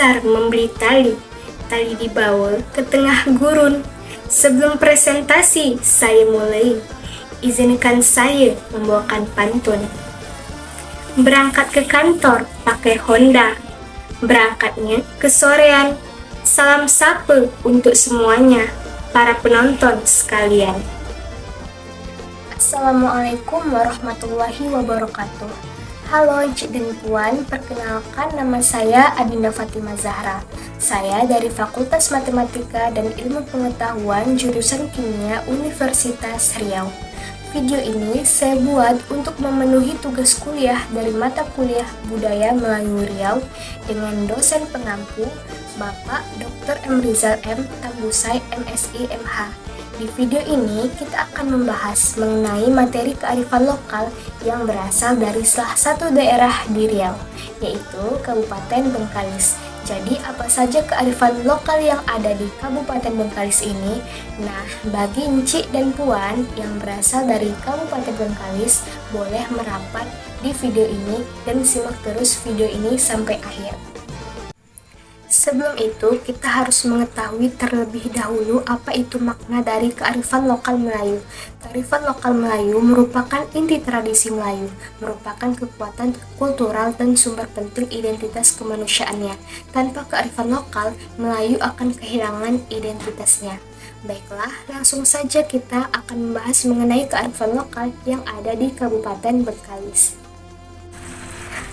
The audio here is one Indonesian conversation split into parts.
besar membeli tali. Tali dibawa ke tengah gurun. Sebelum presentasi, saya mulai. Izinkan saya membawakan pantun. Berangkat ke kantor pakai Honda. Berangkatnya kesorean. Salam sapa untuk semuanya, para penonton sekalian. Assalamualaikum warahmatullahi wabarakatuh. Halo Cik dan Puan, perkenalkan nama saya Adinda Fatimah Zahra. Saya dari Fakultas Matematika dan Ilmu Pengetahuan jurusan Kimia Universitas Riau. Video ini saya buat untuk memenuhi tugas kuliah dari mata kuliah Budaya Melayu Riau dengan dosen pengampu Bapak Dr. M. Rizal M. Tambusai MSI MH. Di video ini kita akan membahas mengenai materi kearifan lokal yang berasal dari salah satu daerah di Riau, yaitu Kabupaten Bengkalis. Jadi apa saja kearifan lokal yang ada di Kabupaten Bengkalis ini? Nah, bagi Encik dan Puan yang berasal dari Kabupaten Bengkalis, boleh merapat di video ini dan simak terus video ini sampai akhir. Sebelum itu, kita harus mengetahui terlebih dahulu apa itu makna dari kearifan lokal Melayu. Kearifan lokal Melayu merupakan inti tradisi Melayu, merupakan kekuatan kultural dan sumber penting identitas kemanusiaannya. Tanpa kearifan lokal, Melayu akan kehilangan identitasnya. Baiklah, langsung saja kita akan membahas mengenai kearifan lokal yang ada di Kabupaten Bengkalis.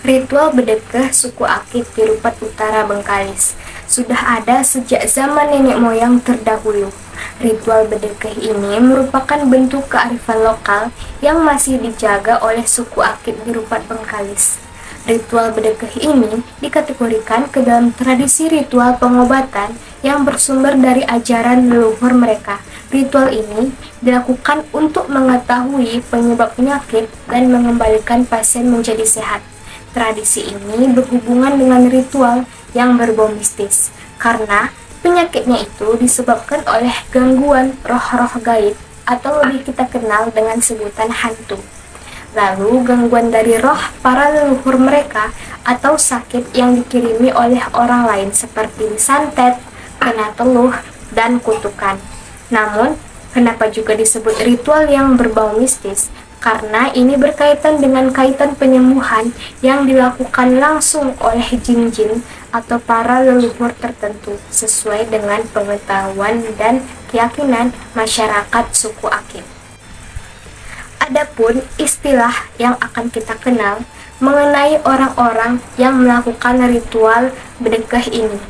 Ritual bedekah suku Akit di Rupat Utara Bengkalis sudah ada sejak zaman nenek moyang terdahulu. Ritual bedekah ini merupakan bentuk kearifan lokal yang masih dijaga oleh suku Akit di Rupat Bengkalis. Ritual bedekah ini dikategorikan ke dalam tradisi ritual pengobatan yang bersumber dari ajaran leluhur mereka. Ritual ini dilakukan untuk mengetahui penyebab penyakit dan mengembalikan pasien menjadi sehat. Tradisi ini berhubungan dengan ritual yang berbau mistis, karena penyakitnya itu disebabkan oleh gangguan roh-roh gaib atau lebih kita kenal dengan sebutan hantu. Lalu gangguan dari roh para leluhur mereka atau sakit yang dikirimi oleh orang lain seperti disantet, kena teluh, dan kutukan. Namun, kenapa juga disebut ritual yang berbau mistis? Karena ini berkaitan dengan kaitan penyembuhan yang dilakukan langsung oleh jin-jin atau para leluhur tertentu sesuai dengan pengetahuan dan keyakinan masyarakat suku Akit. Adapun istilah yang akan kita kenal mengenai orang-orang yang melakukan ritual bedekah ini,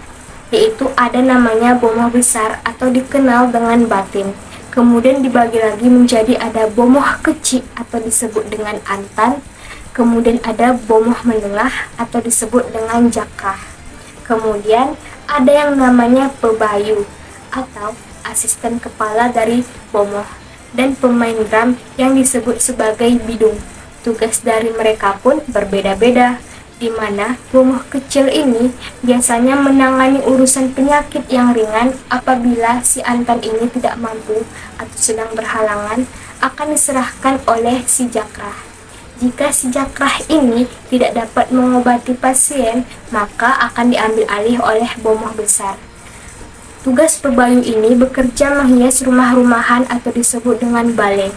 yaitu ada namanya bomoh besar atau dikenal dengan batin. Kemudian dibagi lagi menjadi ada bomoh kecil atau disebut dengan antan, kemudian ada bomoh menengah atau disebut dengan jakrah. Kemudian ada yang namanya pebayu atau asisten kepala dari bomoh dan pemain drum yang disebut sebagai bidung. Tugas dari mereka pun berbeda-beda, di mana bomoh kecil ini biasanya menangani urusan penyakit yang ringan. Apabila si antan ini tidak mampu atau sedang berhalangan, akan diserahkan oleh si jakrah. Jika si jakrah ini tidak dapat mengobati pasien, maka akan diambil alih oleh bomoh besar. Tugas pebayu ini bekerja menghias rumah-rumahan atau disebut dengan balai.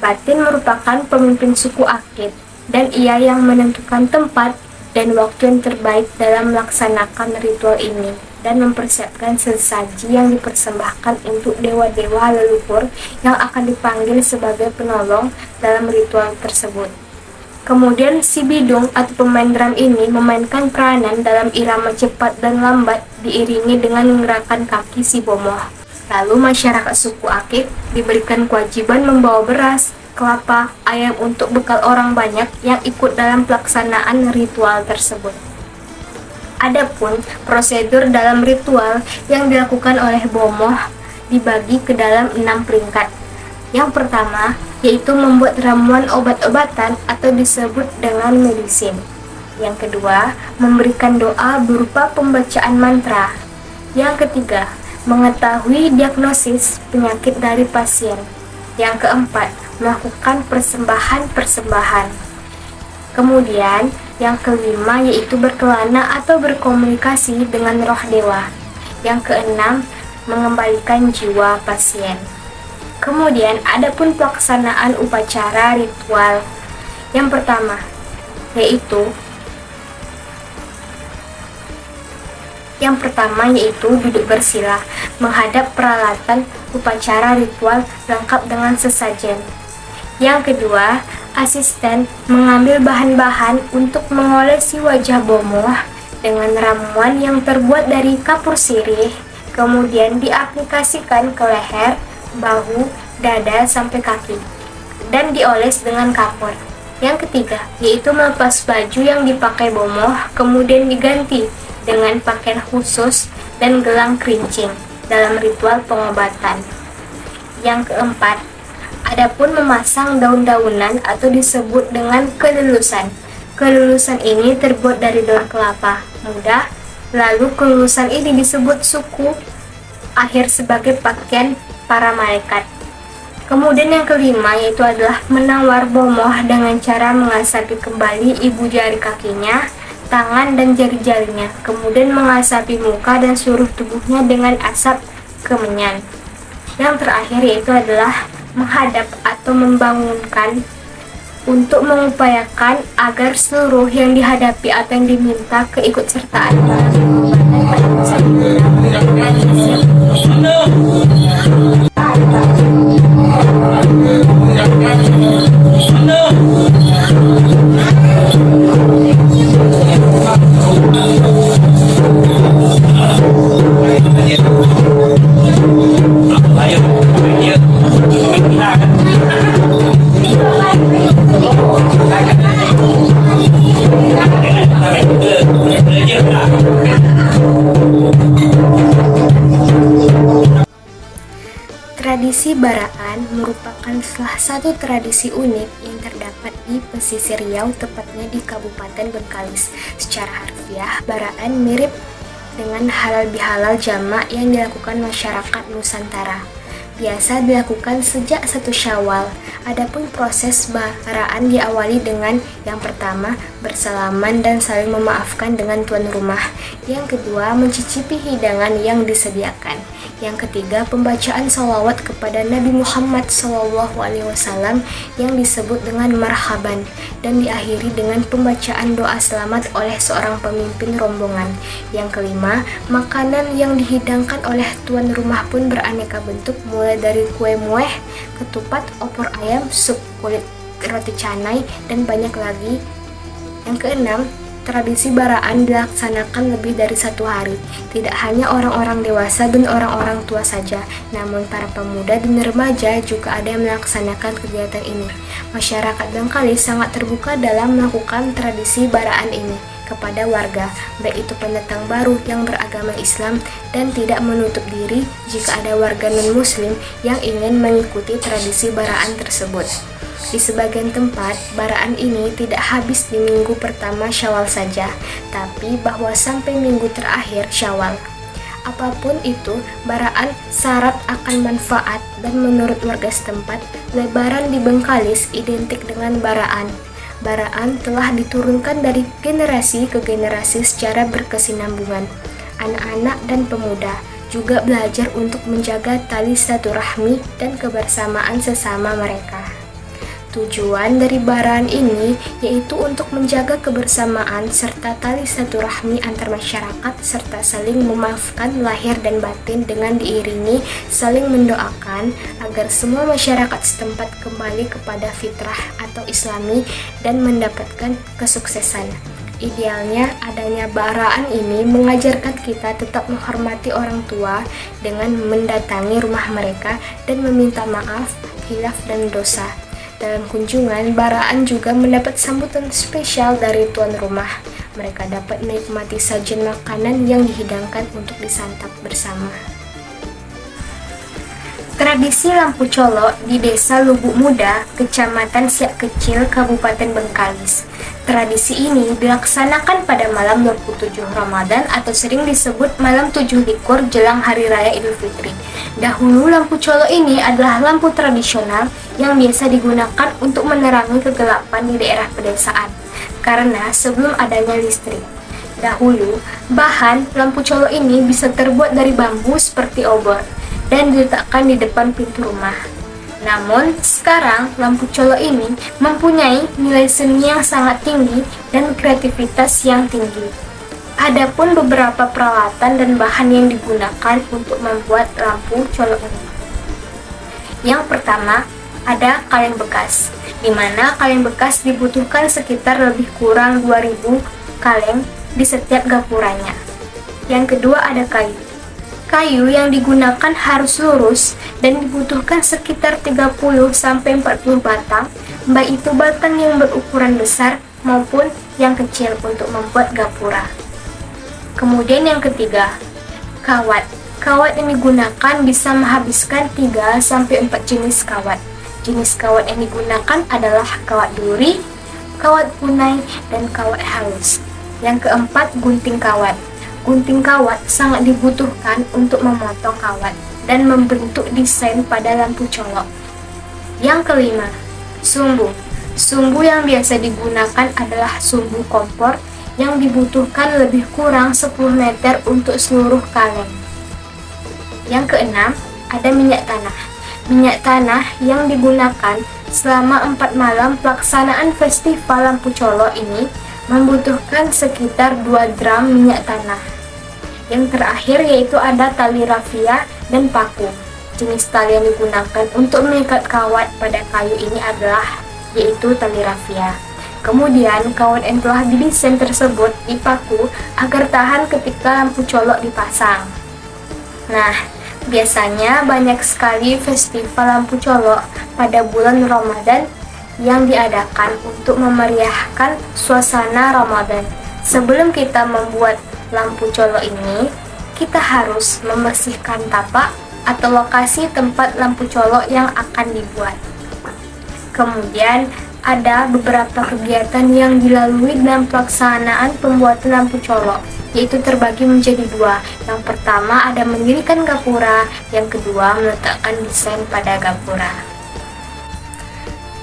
Batin merupakan pemimpin suku Akit, dan ia yang menentukan tempat dan waktu yang terbaik dalam melaksanakan ritual ini dan mempersiapkan sesaji yang dipersembahkan untuk dewa-dewa leluhur yang akan dipanggil sebagai penolong dalam ritual tersebut. Kemudian si bidung atau pemain drum ini memainkan peranan dalam irama cepat dan lambat diiringi dengan menggerakkan kaki si bomoh. Lalu masyarakat suku Akit diberikan kewajiban membawa beras, kelapa, ayam untuk bekal orang banyak yang ikut dalam pelaksanaan ritual tersebut. Adapun prosedur dalam ritual yang dilakukan oleh bomoh dibagi ke dalam 6 peringkat. Yang pertama yaitu membuat ramuan obat-obatan atau disebut dengan medisin. Yang kedua, memberikan doa berupa pembacaan mantra. Yang ketiga, mengetahui diagnosis penyakit dari pasien. Yang keempat, melakukan persembahan-persembahan. Kemudian, Yang kelima yaitu berkelana atau berkomunikasi dengan roh dewa. Yang keenam, mengembalikan jiwa pasien. Kemudian adapun pelaksanaan upacara ritual. Yang pertama yaitu duduk bersila menghadap peralatan upacara ritual lengkap dengan sesajen. Yang kedua, asisten mengambil bahan-bahan untuk mengolesi wajah bomoh dengan ramuan yang terbuat dari kapur sirih, kemudian diaplikasikan ke leher, bahu, dada sampai kaki, dan dioles dengan kapur. Yang ketiga, yaitu melepas baju yang dipakai bomoh, kemudian diganti dengan pakaian khusus dan gelang kerincing dalam ritual pengobatan. Yang keempat, adapun memasang daun-daunan atau disebut dengan kelulusan. Kelulusan ini terbuat dari daun kelapa muda, lalu kelulusan ini disebut suku akhir sebagai pakaian para malaikat. Kemudian yang kelima yaitu adalah menawar bomoh dengan cara mengasapi kembali ibu jari kakinya, tangan dan jari-jarinya, kemudian mengasapi muka dan seluruh tubuhnya dengan asap kemenyan. Yang terakhir yaitu adalah menghadap atau membangunkan untuk mengupayakan agar seluruh yang dihadapi atau yang diminta keikutsertaan dalam pengobatan pada masa Tradisi baraan merupakan salah satu tradisi unik yang terdapat di pesisir Riau, tepatnya di Kabupaten Bengkalis. Secara harfiah, baraan mirip dengan halal bihalal jamak yang dilakukan masyarakat Nusantara. Biasa dilakukan sejak 1 Syawal. Adapun proses baraan diawali dengan yang pertama, bersalaman dan saling memaafkan dengan tuan rumah. Yang kedua, mencicipi hidangan yang disediakan. Yang ketiga, pembacaan salawat kepada Nabi Muhammad SAW yang disebut dengan marhaban, dan diakhiri dengan pembacaan doa selamat oleh seorang pemimpin rombongan. Yang kelima, makanan yang dihidangkan oleh tuan rumah pun beraneka bentuk, mulai dari kue mueh, ketupat, opor ayam, sup kulit roti canai, dan banyak lagi. Yang keenam, tradisi baraan dilaksanakan lebih dari 1 hari. Tidak hanya orang-orang dewasa dan orang-orang tua saja, namun para pemuda dan remaja juga ada yang melaksanakan kegiatan ini. Masyarakat Bengkalis sangat terbuka dalam melakukan tradisi baraan ini kepada warga, baik itu pendatang baru yang beragama Islam, dan tidak menutup diri jika ada warga non-muslim yang ingin mengikuti tradisi baraan tersebut. Di sebagian tempat, baraan ini tidak habis di minggu pertama Syawal saja, tapi bahwa sampai minggu terakhir Syawal. Apapun itu, baraan syarat akan manfaat, dan menurut warga setempat, Lebaran di Bengkalis identik dengan baraan. Baraan telah diturunkan dari generasi ke generasi secara berkesinambungan. Anak-anak dan pemuda juga belajar untuk menjaga tali silaturahmi dan kebersamaan sesama mereka. Tujuan dari baraan ini yaitu untuk menjaga kebersamaan serta tali silaturahmi antar masyarakat, serta saling memaafkan lahir dan batin dengan diiringi saling mendoakan agar semua masyarakat setempat kembali kepada fitrah atau islami dan mendapatkan kesuksesan. Idealnya, adanya baraan ini mengajarkan kita tetap menghormati orang tua dengan mendatangi rumah mereka dan meminta maaf, khilaf dan dosa. Dalam kunjungan, baraan juga mendapat sambutan spesial dari tuan rumah. Mereka dapat menikmati sajian makanan yang dihidangkan untuk disantap bersama. Tradisi Lampu Colo di Desa Lubuk Muda, Kecamatan Siak Kecil, Kabupaten Bengkalis. Tradisi ini dilaksanakan pada malam 27 Ramadan atau sering disebut malam 7 likur jelang Hari Raya Idul Fitri. Dahulu lampu colo ini adalah lampu tradisional yang biasa digunakan untuk menerangi kegelapan di daerah pedesaan, karena sebelum adanya listrik. Dahulu, bahan lampu colo ini bisa terbuat dari bambu seperti obor dan diletakkan di depan pintu rumah. Namun, sekarang lampu colo ini mempunyai nilai seni yang sangat tinggi dan kreativitas yang tinggi. Adapun beberapa peralatan dan bahan yang digunakan untuk membuat lampu colo ini. Yang pertama, ada kaleng bekas, di mana kaleng bekas dibutuhkan sekitar lebih kurang 2000 kaleng di setiap gapuranya. Yang kedua ada kayu. Kayu yang digunakan harus lurus dan dibutuhkan sekitar 30-40 batang, baik itu batang yang berukuran besar maupun yang kecil untuk membuat gapura. Kemudian yang ketiga, kawat. Kawat yang digunakan bisa menghabiskan 3-4 jenis kawat. Jenis kawat yang digunakan adalah kawat duri, kawat kunai, dan kawat halus. Yang keempat, gunting kawat. Gunting kawat sangat dibutuhkan untuk memotong kawat dan membentuk desain pada lampu colo. Yang kelima, sumbu. Sumbu yang biasa digunakan adalah sumbu kompor yang dibutuhkan lebih kurang 10 meter untuk seluruh kaleng. Yang keenam, ada minyak tanah. Minyak tanah yang digunakan selama 4 malam pelaksanaan festival lampu colo ini membutuhkan sekitar 2 drum minyak tanah. Yang terakhir yaitu ada tali rafia dan paku. Jenis tali yang digunakan untuk mengikat kawat pada kayu ini adalah yaitu tali rafia. Kemudian kawat yang telah didesain tersebut dipaku agar tahan ketika lampu colo dipasang. Nah, biasanya banyak sekali festival lampu colo pada bulan Ramadan yang diadakan untuk memeriahkan suasana Ramadan. Sebelum kita membuat lampu colo ini, kita harus membersihkan tapak atau lokasi tempat lampu colo yang akan dibuat. Kemudian ada beberapa kegiatan yang dilalui dalam pelaksanaan pembuatan lampu colo, yaitu terbagi menjadi 2. Yang pertama ada mendirikan gapura, yang kedua meletakkan desain pada gapura.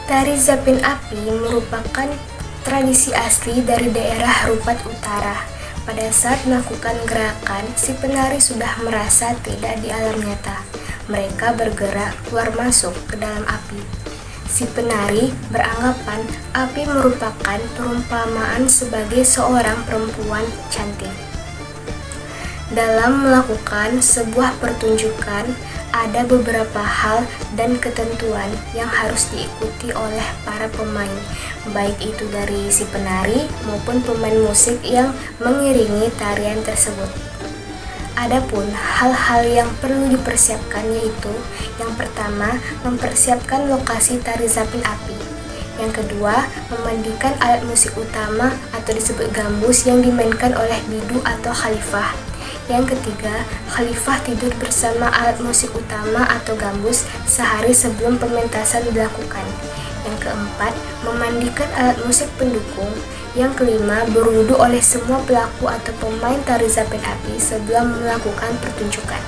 Tari Zapin Api merupakan tradisi asli dari daerah Rupat Utara. Pada saat melakukan gerakan, si penari sudah merasa tidak di alam nyata. Mereka bergerak keluar masuk ke dalam api. Si penari beranggapan api merupakan perumpamaan sebagai seorang perempuan cantik. Dalam melakukan sebuah pertunjukan, ada beberapa hal dan ketentuan yang harus diikuti oleh para pemain, baik itu dari si penari maupun pemain musik yang mengiringi tarian tersebut. Adapun hal-hal yang perlu dipersiapkan yaitu yang pertama, mempersiapkan lokasi tari Zapin Api. Yang kedua, memandikan alat musik utama atau disebut gambus yang dimainkan oleh bidu atau khalifah. Yang ketiga, khalifah tidur bersama alat musik utama atau gambus sehari sebelum pementasan dilakukan. Yang keempat, memandikan alat musik pendukung. Yang kelima, berwudu oleh semua pelaku atau pemain tari Zapin Api sebelum melakukan pertunjukan.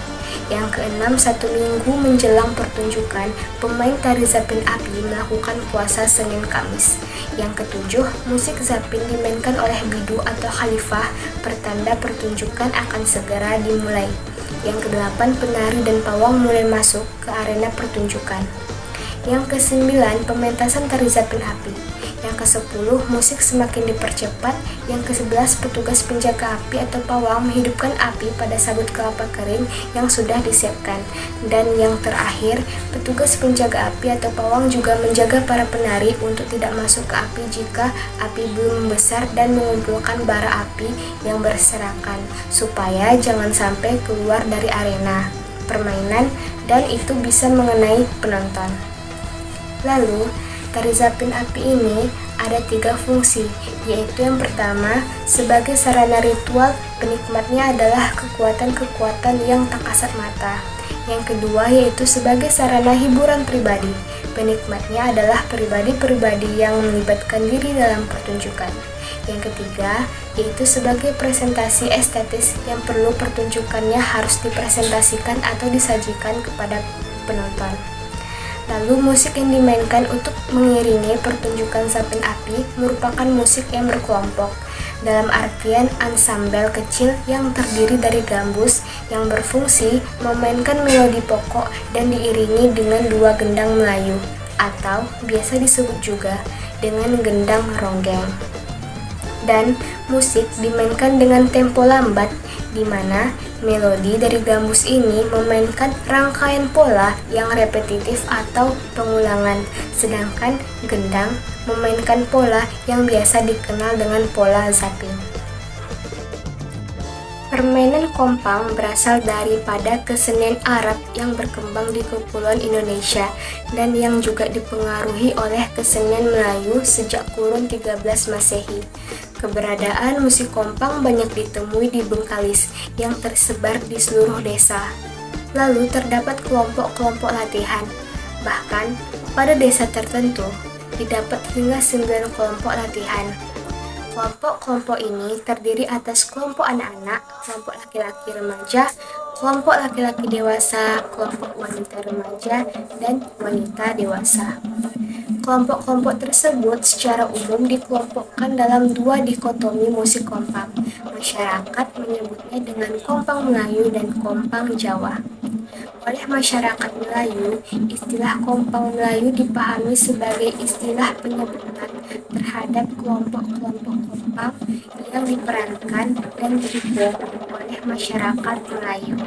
Yang keenam, 1 minggu menjelang pertunjukan, pemain tari Zapin Api melakukan puasa Senin Kamis. Yang ketujuh, musik Zapin dimainkan oleh bidu atau khalifah, pertanda pertunjukan akan segera dimulai. Yang kedelapan, penari dan pawang mulai masuk ke arena pertunjukan. Yang kesembilan, pementasan tari Zapin Api. Yang ke-10, musik semakin dipercepat. Yang ke-11, petugas penjaga api atau pawang menghidupkan api pada sabut kelapa kering yang sudah disiapkan. Dan yang terakhir, petugas penjaga api atau pawang juga menjaga para penari untuk tidak masuk ke api jika api belum membesar dan mengumpulkan bara api yang berserakan, supaya jangan sampai keluar dari arena permainan dan itu bisa mengenai penonton. Lalu, tari Zapin Api ini ada 3 fungsi, yaitu yang pertama, sebagai sarana ritual, penikmatnya adalah kekuatan-kekuatan yang tak kasat mata. Yang kedua, yaitu sebagai sarana hiburan pribadi, penikmatnya adalah pribadi-pribadi yang melibatkan diri dalam pertunjukan. Yang ketiga, yaitu sebagai presentasi estetis yang perlu pertunjukannya harus dipresentasikan atau disajikan kepada penonton. Lalu musik yang dimainkan untuk mengiringi pertunjukan sabin api merupakan musik yang berkelompok, dalam artian ansambel kecil yang terdiri dari gambus yang berfungsi memainkan melodi pokok dan diiringi dengan dua gendang Melayu, atau biasa disebut juga dengan gendang ronggeng. Dan musik dimainkan dengan tempo lambat, di mana melodi dari gambus ini memainkan rangkaian pola yang repetitif atau pengulangan, sedangkan gendang memainkan pola yang biasa dikenal dengan pola zapping. Permainan kompang berasal daripada kesenian Arab yang berkembang di Kepulauan Indonesia dan yang juga dipengaruhi oleh kesenian Melayu sejak kurun 13 Masehi. Keberadaan musik kompang banyak ditemui di Bengkalis yang tersebar di seluruh desa. Lalu terdapat kelompok-kelompok latihan. Bahkan pada desa tertentu didapat hingga 9 kelompok latihan. Kelompok-kelompok ini terdiri atas kelompok anak-anak, kelompok laki-laki remaja, kelompok laki-laki dewasa, kelompok wanita remaja, dan wanita dewasa. Kelompok-kelompok tersebut secara umum dikelompokkan dalam dua dikotomi musik kompang. Masyarakat menyebutnya dengan kompang Melayu dan kompang Jawa. Oleh masyarakat Melayu, istilah kompang Melayu dipahami sebagai istilah penyebutan terhadap kelompok-kelompok kompang yang diperankan dan didukung oleh masyarakat Melayu.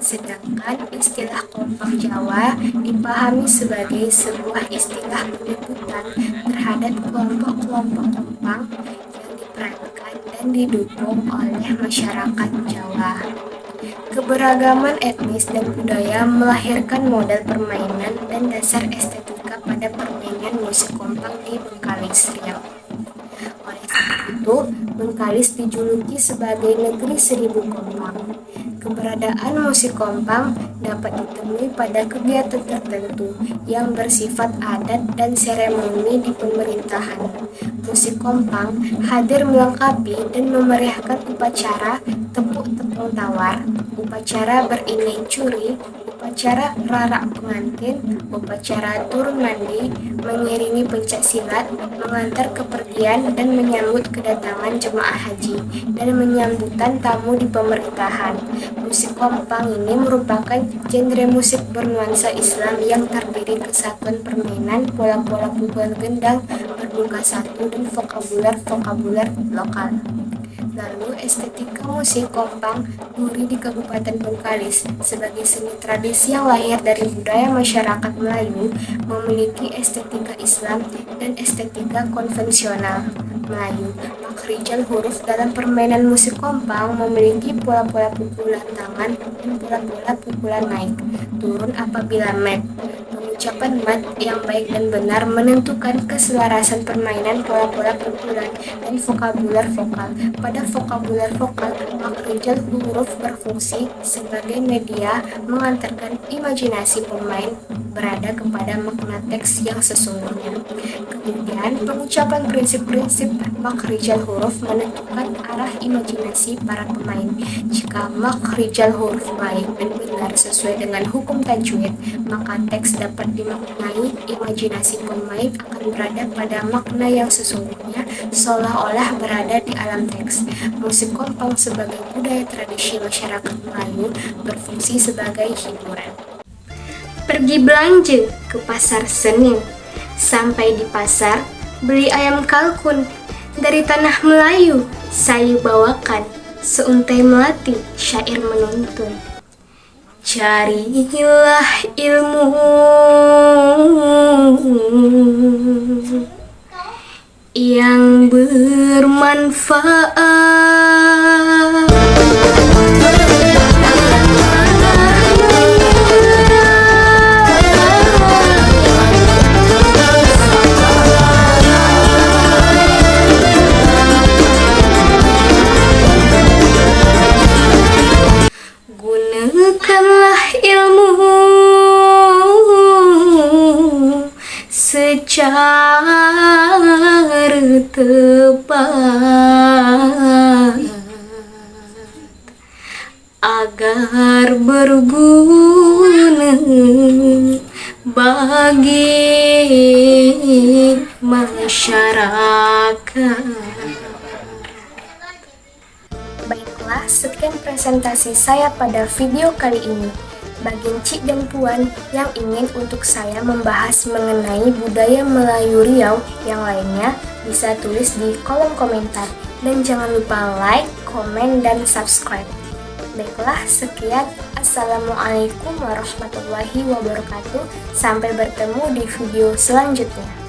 Sedangkan istilah kompang Jawa dipahami sebagai sebuah istilah penyebutan terhadap kelompok-kelompok kompang yang diperankan dan didukung oleh masyarakat Jawa. Keberagaman etnis dan budaya melahirkan model permainan dan dasar estetika pada permainan musik kompang di Bengkalis, Riau. Oleh sebab itu, Bengkalis dijuluki sebagai negeri 1000 kompang. Keberadaan musik kompang dapat ditemui pada kegiatan tertentu yang bersifat adat dan seremoni di pemerintahan. Musik kompang hadir melengkapi dan memeriahkan upacara tepuk tepung tawar, upacara berinai curi, upacara rarak pengantin, upacara turun mandi, mengiringi pencak silat, mengantar kepergian dan menyambut kedatangan jemaah haji, dan menyambutan tamu di pemerintahan. Musik kompang ini merupakan genre musik bernuansa Islam yang terdiri kesatuan permainan, pola-pola pukulan gendang, berbuka satu, dan vokabuler lokal. Lalu estetika musik kompang duri di Kabupaten Bengkalis sebagai seni tradisi yang lahir dari budaya masyarakat Melayu memiliki estetika Islam dan estetika konvensional Melayu. Makrijal huruf dalam permainan musik kompang memiliki pola-pola pukulan tangan dan pola-pola pukulan naik turun apabila mat. Pengucapan mat yang baik dan benar menentukan keselarasan permainan pola-pola pukulan dan vokabuler vokal. Pada vokabuler vokal, makrijal huruf berfungsi sebagai media mengantarkan imajinasi pemain berada kepada makna teks yang sesungguhnya. Kemudian, pengucapan prinsip-prinsip makrijal huruf menentukan arah imajinasi para pemain. Jika makrijal huruf baik dan benar sesuai dengan hukum tajwid, maka teks dapat dimaknai, imajinasi pemain akan berada pada makna yang sesungguhnya, seolah-olah berada di alam teks. Musik kompang sebagai budaya tradisi masyarakat Melayu berfungsi sebagai hiburan. Pergi belanja ke pasar Senin. Sampai di pasar, beli ayam kalkun dari tanah Melayu. Saya bawakan seuntai melati, syair menuntun. Carilah ilmu yang bermanfaat. Gunakanlah ilmu secara tepat agar berguna bagi masyarakat. Baiklah, sekian presentasi saya pada video kali ini. Bagi Cik dan Puan yang ingin untuk saya membahas mengenai budaya Melayu Riau yang lainnya, bisa tulis di kolom komentar. Dan jangan lupa like, komen, dan subscribe. Baiklah, sekian. Assalamualaikum warahmatullahi wabarakatuh. Sampai bertemu di video selanjutnya.